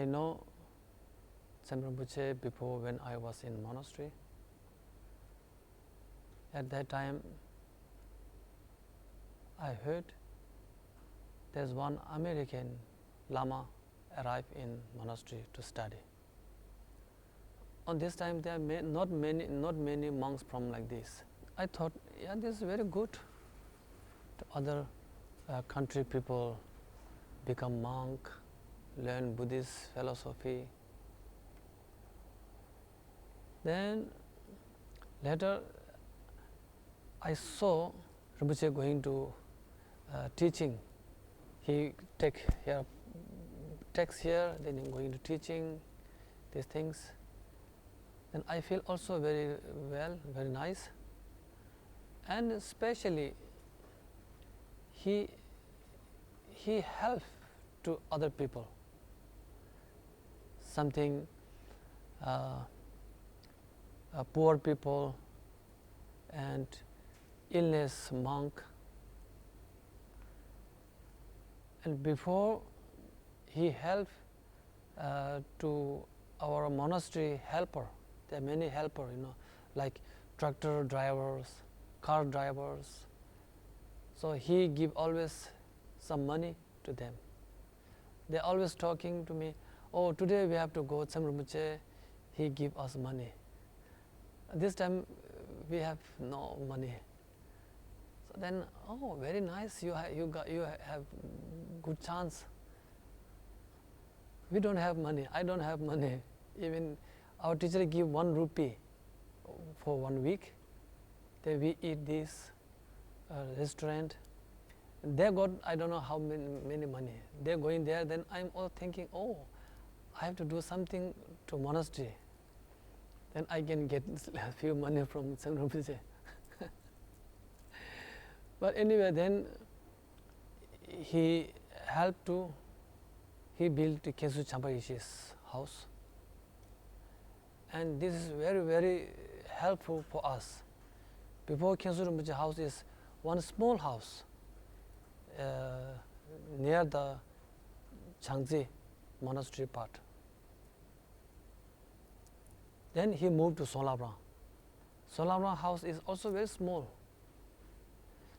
I know Tsem Rinpoche before when I was in monastery. At that time, I heard there's one American Lama arrived in monastery to study. On this time, there are not many monks from like this. I thought, yeah, this is very good. To other country people become monk, learn Buddhist philosophy. Then later, I saw Rinpoche going to teaching. He takes here, then he going to teaching these things. And I feel also very well, very nice. And especially, he helped to other people. Something poor people and illness monk. And before he helped to our monastery helper. There are many helpers, like tractor drivers, car drivers. So he give always some money to them. They always talking to me, oh, today we have to go Tsem Rinpoche, he give us money. This time we have no money. So then, oh, very nice, you have good chance. We don't have money, I don't have money. Even our teacher give 1 rupee for 1 week. Then we eat this restaurant. They got I don't know how many money. They're going there. Then I'm all thinking, oh, I have to do something to monastery. Then I can get a few money from Tsem Rinpoche. But anyway, then he helped to. He built Khensu Champa Yeshe's house. And this is very helpful for us. Before Khensu Rinpoche house is one small house near the Changji monastery part. Then he moved to Solabran. Solabran house is also very small.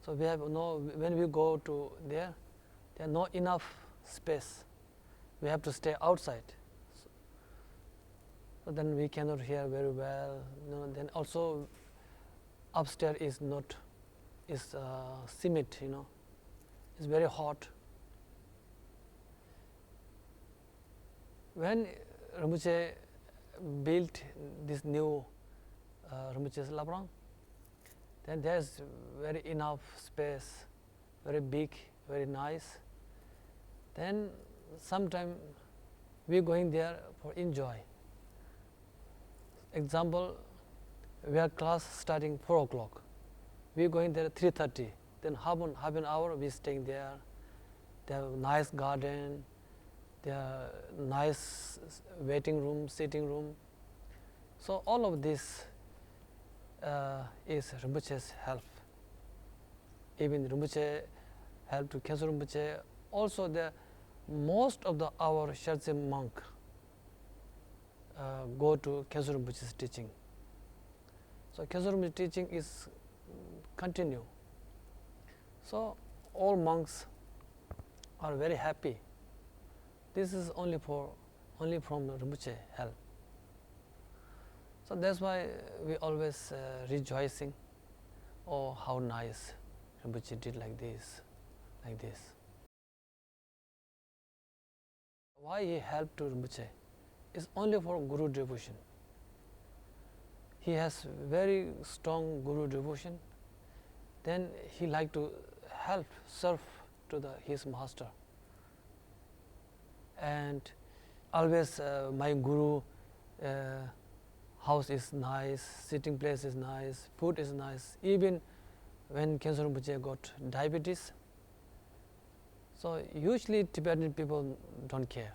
So we have when we go to there are not enough space. We have to stay outside. So then we cannot hear very well. Then also upstairs is not cement. It's very hot. When Rinpoche built this new Rinpoche's Labrang, then there's very enough space, very big, very nice. Then sometime we're going there for enjoy. Example, we have class starting 4 o'clock. We're going there at 3:30. Then half an hour we staying there. They have a nice garden. There are nice waiting room, sitting room. So all of this is Rinpoche's help. Even Rinpoche help to Khensu Rinpoche. Also, most of our Shertse monk go to Khensu Rinpoche's teaching. So Khensu Rinpoche's teaching is continue. So all monks are very happy. This is only from Rinpoche help. So that's why we always rejoicing. Oh, how nice Rinpoche did like this. Why he helped to Rinpoche? It's only for Guru devotion. He has very strong Guru devotion. Then he like to help, serve to his master. And always my Guru house is nice, sitting place is nice, food is nice. Even when Khensu Rinpoche got diabetes, so usually Tibetan people don't care.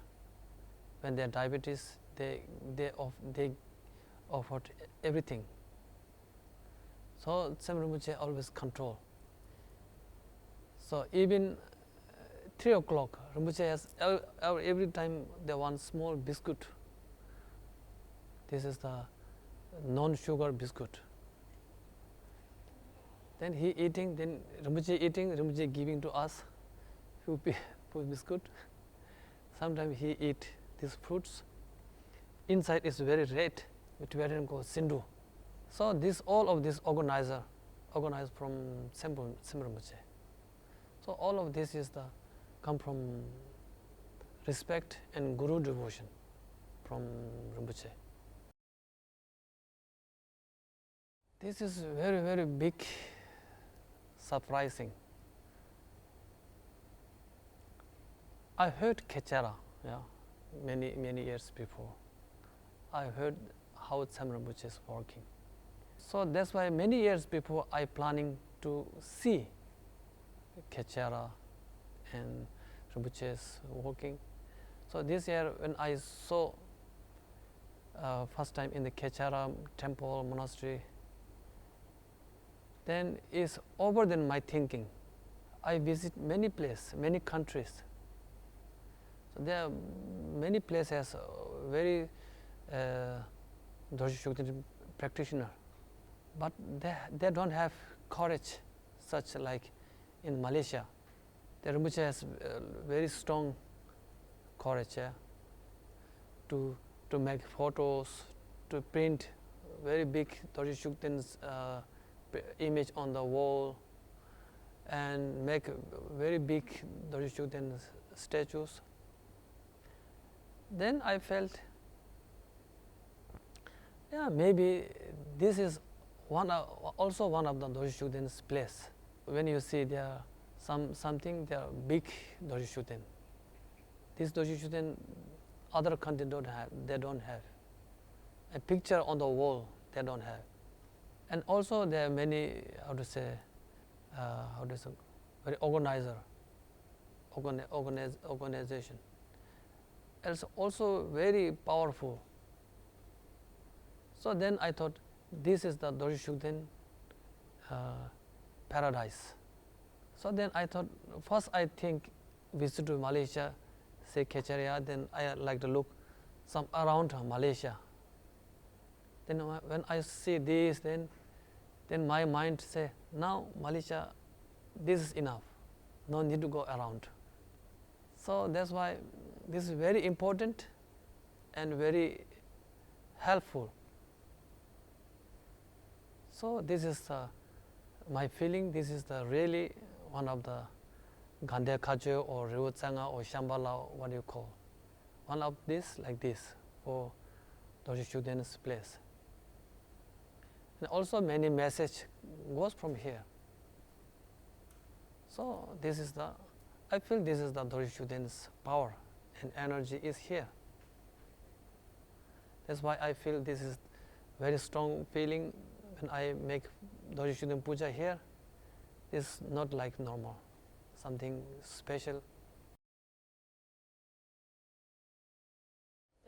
When they have diabetes, they offered everything. So Tsem Rinpoche always control. So even 3 o'clock, Rinpoche has every time they want small biscuit. This is the non-sugar biscuit. Then he eating, then Rinpoche eating, Rinpoche giving to us few biscuit. Sometimes he eat these fruits. Inside is very red, Tibetan called Sindhu. So this all of this organized from Tsem Rinpoche. So all of this is the come from respect and Guru devotion from Rinpoche. This is very, very big, surprising. I heard Kechara, many years before. I heard how Tsem Rinpoche is working. So that's why many years before I planning to see Kechara and Rinpoche is working. So this year when I saw first time in the Kechara temple monastery, then it's over than my thinking. I visit many places, many countries. So there are many places very Dorje Shukden practitioner, but they don't have courage, such like in Malaysia. The Rinpoche has very strong courage to make photos, to print very big Dorje Shukden's image on the wall, and make very big Dorje Shukden statues. Then I felt, maybe this is also one of the Dorje Shukden's place. When you see there something, they are big Dorje Shukden. This Dorje Shukden, other countries don't have. They don't have a picture on the wall. They don't have, and also there are many very organization. It's also very powerful. So then I thought, this is the Dorje Shukden paradise. So then I thought, first I think visit to Malaysia, say Kechara, then I like to look some around Malaysia. Then when I see this, then my mind say, now Malaysia, this is enough, no need to go around. So that's why this is very important and very helpful. So this is my feeling. This is the really one of the Gandhe Khajo or Ryutsanga or Shambhala, what do you call? One of this like this for Dorje Shukden's place. And also many message goes from here. So this is I feel this is the Dorje Shukden's power and energy is here. That's why I feel this is very strong feeling when I make Dorje Shukden puja here. It's not like normal, something special.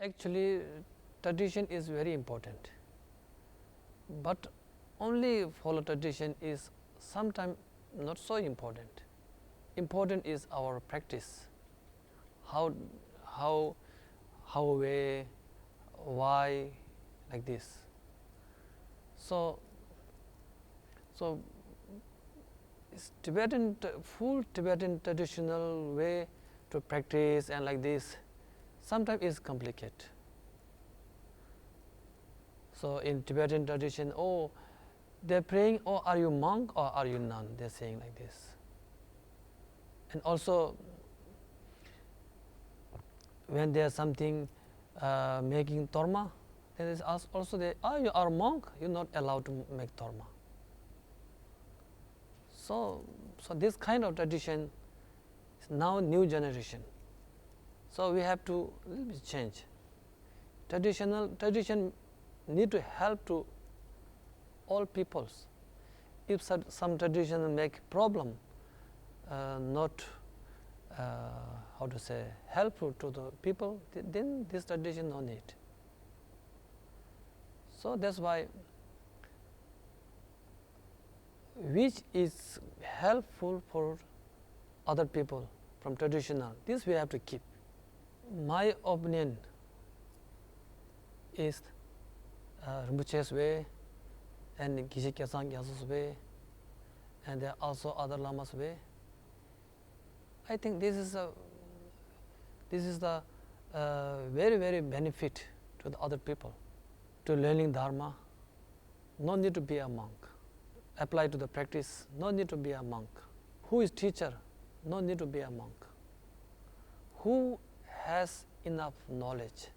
Actually, tradition is very important, but only follow tradition is sometimes not so important. Important is our practice. How way, why, like this. So it's full Tibetan traditional way to practice and like this, sometimes is complicated. So in Tibetan tradition, they're praying, are you monk or are you nun? They're saying like this. And also, when there's something making Dharma, then it's also you are a monk, you're not allowed to make Dharma. So this kind of tradition is now new generation. So we have to little bit change. Tradition need to help to all peoples. If some tradition make problem, not helpful to the people, then this tradition no need. So that's why which is helpful for other people, from traditional. This we have to keep. My opinion is Rinpoche's way and Geshe Kyasang Gyaltso's way, and there are also other lamas' way. I think this is the very, very benefit to the other people, to learning Dharma. No need to be a monk. Apply to the practice, no need to be a monk. Who is teacher? No need to be a monk. Who has enough knowledge?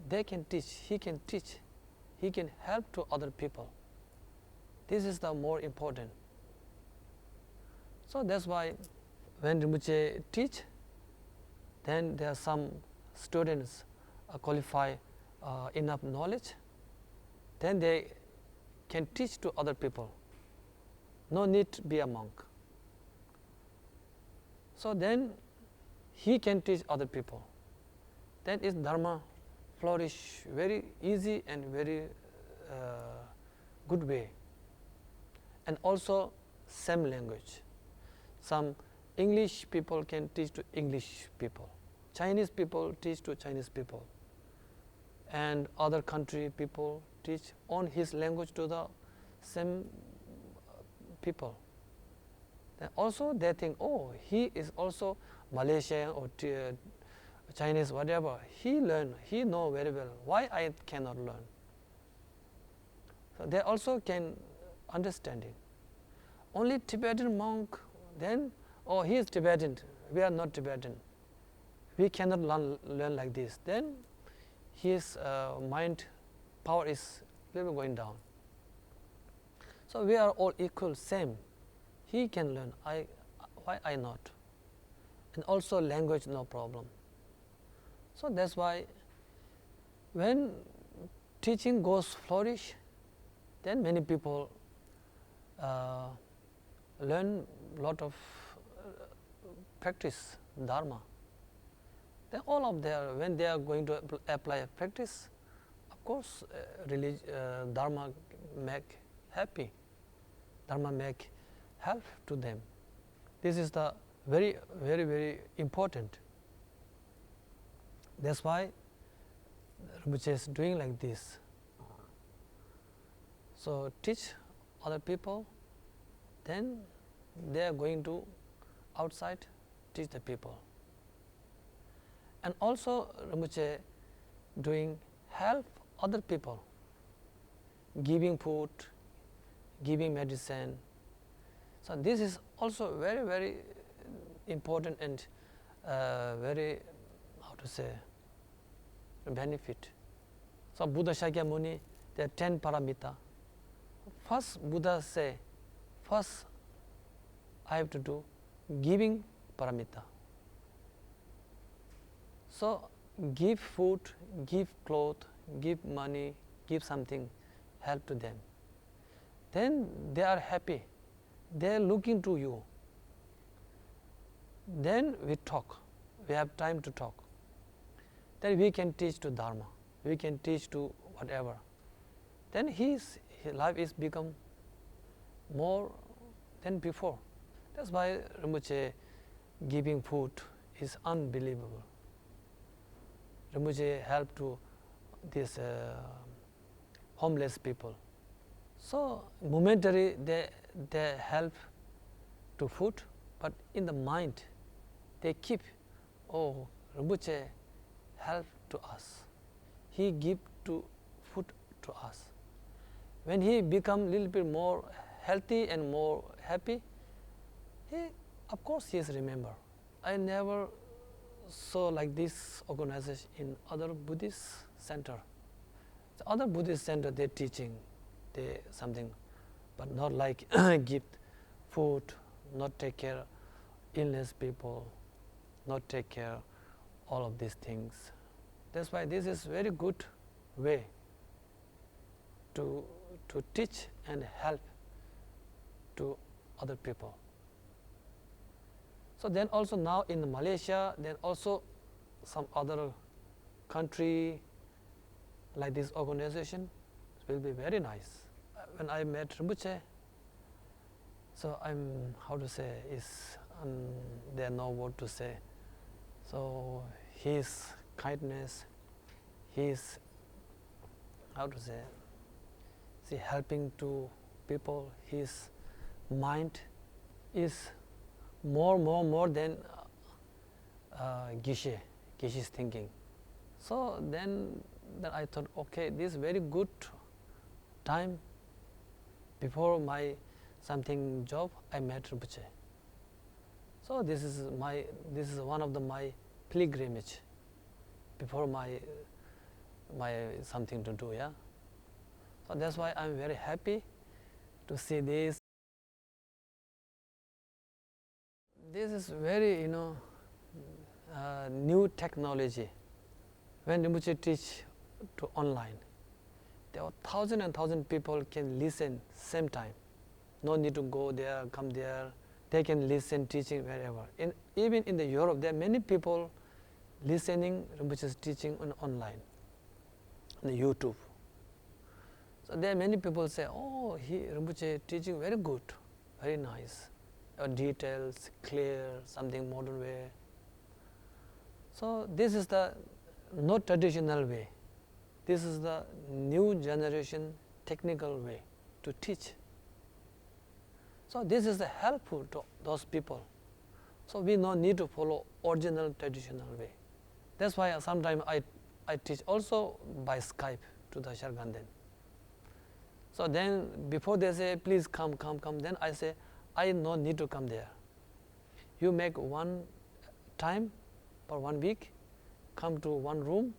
They can teach, he can help to other people. This is the more important. So that's why when Rinpoche teach, then there are some students qualify enough knowledge, then they can teach to other people. No need to be a monk. So then he can teach other people. Then is Dharma flourish very easy and very good way. And also same language. Some English people can teach to English people. Chinese people teach to Chinese people. And other country people teach on his language to the same people. Then also they think, oh, he is also Malaysian or Chinese, whatever. He learn, he know very well. Why I cannot learn? So they also can understand it. Only Tibetan monk, then, oh, he is Tibetan, we are not Tibetan. We cannot learn like this. Then his mind power is a little going down. So we are all equal, same. He can learn, why I not? And also language, no problem. So that's why when teaching goes flourish, then many people learn a lot of practice Dharma. Then all of them, when they are going to apply a practice, of course, Dharma make happy. Dharma make help to them. This is the very, very, very important. That's why Rinpoche is doing like this. So teach other people, then they are going to outside teach the people. And also Rinpoche doing help other people, giving food, giving medicine. So this is also very, very important and very, how to say, benefit. So Buddha Shakyamuni, there are 10 paramita. First Buddha say, first I have to do giving paramita. So give food, give clothes, give money, give something, help to them. Then they are happy. They are looking to you. Then we talk. We have time to talk. Then we can teach to Dharma. We can teach to whatever. Then his life is become more than before. That's why Rinpoche giving food is unbelievable. Rinpoche help to these homeless people. So momentary they help to food, but in the mind they keep, oh, Rinpoche help to us. He give to food to us. When he become little bit more healthy and more happy, of course he is remember. I never saw like this organization in other Buddhist center. The other Buddhist center they teaching, they something, but not like give food, not take care illness people, not take care all of these things. That's why this is very good way to teach and help to other people. So then also now in Malaysia, then also some other country like this organization will be very nice. When I met Rinpoche, so I'm, how to say, is and they know what to say. So his kindness, his, how to say, see, helping to people, his mind is more than Geshe's thinking. So then I thought, okay, this is very good time. Before my something job, I met Rinpoche. So this is one of my pilgrimage before my something to do, yeah. So that's why I'm very happy to see this. This is very new technology. When Rinpoche teach to online, there are thousand and thousand people can listen same time. No need to go there, come there. They can listen teaching wherever. Even in the Europe, there are many people listening Rinpoche's teaching online, on YouTube. So there are many people say, oh, Rinpoche teaching very good, very nice, details, clear, something modern way. So this is the not traditional way. This is the new generation technical way to teach. So this is helpful to those people. So we no need to follow original traditional way. That's why sometimes I teach also by Skype to the Sharganden. So then before they say, please come, then I say, I no need to come there. You make one time for 1 week, come to one room,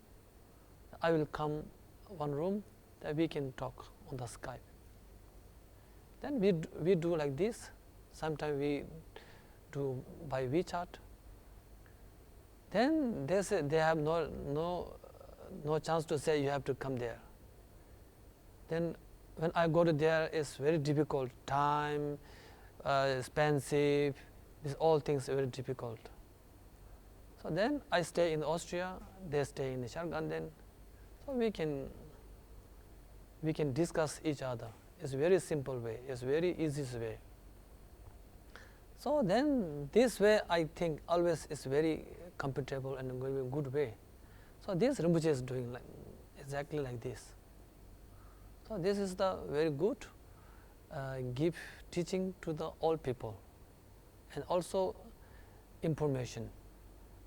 I will come one room, that we can talk on the Skype. Then we do like this. Sometimes we do by WeChat. Then they say they have no chance to say you have to come there. Then when I go to there, it's very difficult. Time, expensive. These all things are very difficult. So then I stay in Austria. They stay in the Sharganden. So we can discuss each other. It's a very simple way. It's very easiest way. So then this way I think always is very comfortable and a good way. So this Rinpoche is doing exactly like this. So this is the very good give teaching to the all people, and also information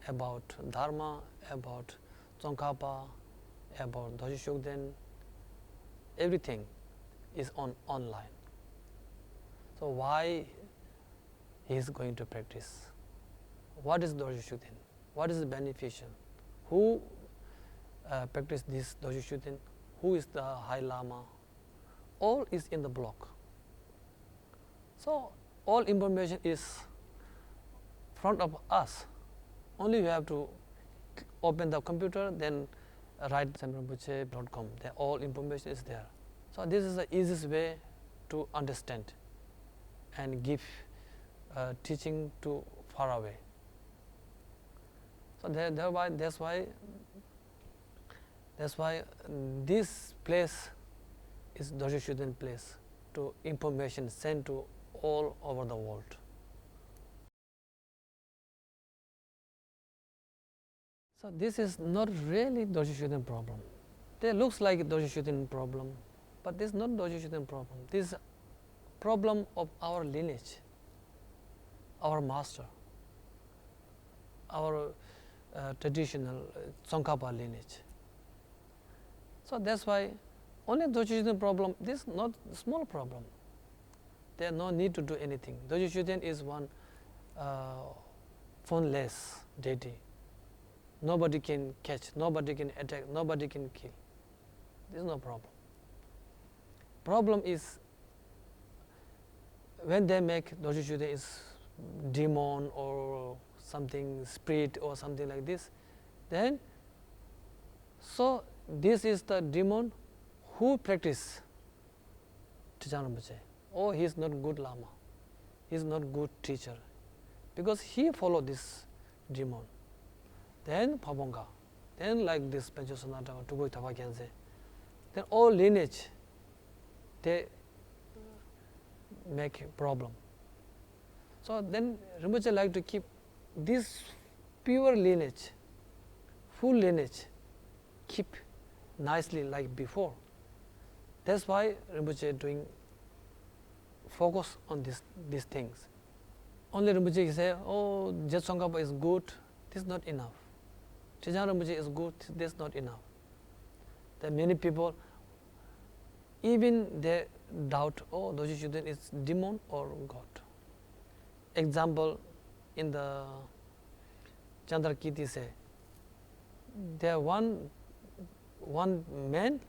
about Dharma, about Tsongkhapa, about Doji Shukden, everything is online. So why he is going to practice? What is Doji Shukden? What is beneficial? Who practice this Doji Shukden? Who is the High Lama? All is in the blog. So all information is front of us. Only we have to open the computer, then write tsemrinpoche.com. Then all information is there. So this is the easiest way to understand and give teaching to far away. So that's why this place is Doji Shukden place, to information sent to all over the world. So this is not really Doji Shukden problem. It looks like Doji Shukden problem, but this is not Doji Shukden problem. This is problem of our lineage, our master, our traditional Tsongkhapa lineage. So that's why only Doji Shukden problem, this is not a small problem. There is no need to do anything. Doji Shukden is one phoneless deity. Nobody can catch, nobody can attack, nobody can kill. There is no problem. Problem is when they make Doji Shukden is demon or something, spirit or something like this, then so this is the demon who practice Trijang Rinpoche. Oh, he is not good Lama, he is not good teacher, because he follow this demon. Then Pabonga, then like this Pancho Sonata, Tugoi Tabakense, then all lineage, they make problem. So then Rinpoche like to keep this pure lineage, full lineage, keep nicely like before. That's why Rinpoche doing focus on these things. Only Rinpoche say, oh, Jetsongkhapa is good, this is not enough. Trijang Rinpoche is good, this is not enough. There are many people, even they doubt, oh, Doji Shuden is demon or God. Example, in the Chandrakirti say, there one man,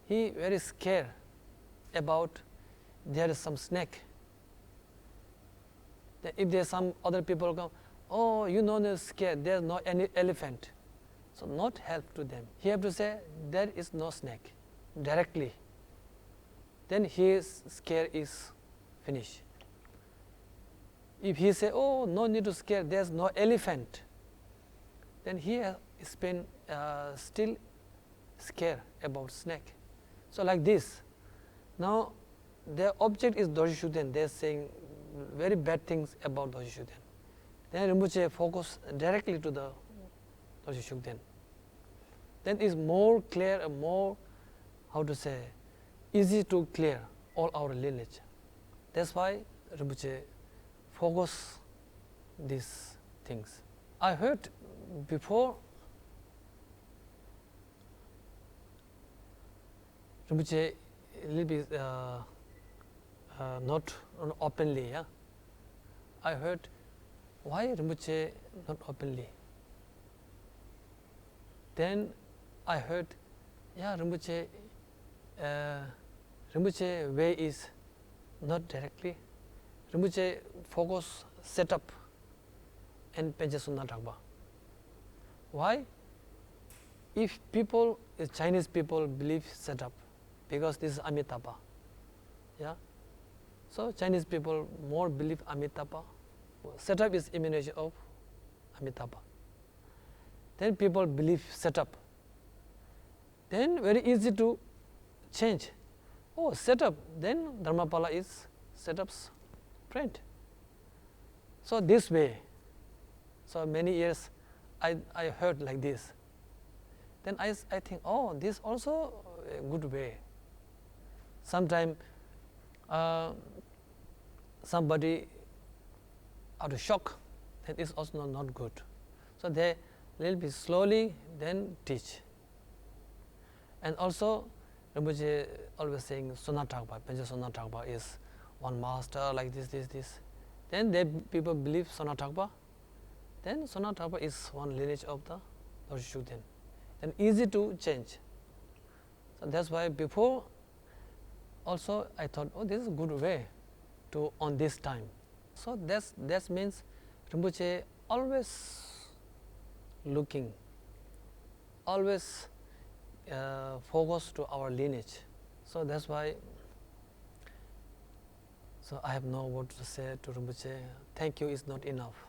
he very scared about there is some snake. Then if there's some other people come, oh, you know they're scared, there's no any elephant. So not help to them. He have to say, there is no snake, directly. Then his scare is finished. If he say, oh, no need to scare, there's no elephant, then he has been still scared about snake. So like this. Now, their object is Doji Shuden. They're saying very bad things about Doji Shuden. Then Rinpoche focus directly to the Doji Shuden. Then it's more clear and more, how to say, easy to clear all our lineage. That's why Rinpoche focus these things. I heard before Rinpoche a little bit not openly. Yeah? I heard why Rinpoche not openly. Then I heard, yeah, Rinpoche way is not directly. Rinpoche focus set up and Penchasuna Dhagba. Why? If people, Chinese people believe set up, because this is Amitabha. Yeah? So Chinese people more believe Amitabha. Setup is emanation of Amitabha. Then people believe setup. Then very easy to change. Oh, setup, then Dharmapala is setup's friend. So this way, so many years I heard like this. Then I think, oh, this also a good way. Sometimes somebody out of shock, that is also not good. So they little bit slowly then teach. And also Rinpoche always saying Sonathakpa, Pencha Sonathakpa is one master like this. Then they people believe Sonathakpa. Then Sonathakpa is one lineage of the Doji Shuden. And easy to change. So that's why before also I thought, oh, this is a good way to on this time. So that means Rinpoche always looking, always focus to our lineage. So that's why. So I have no word to say to Rinpoche. Thank you is not enough.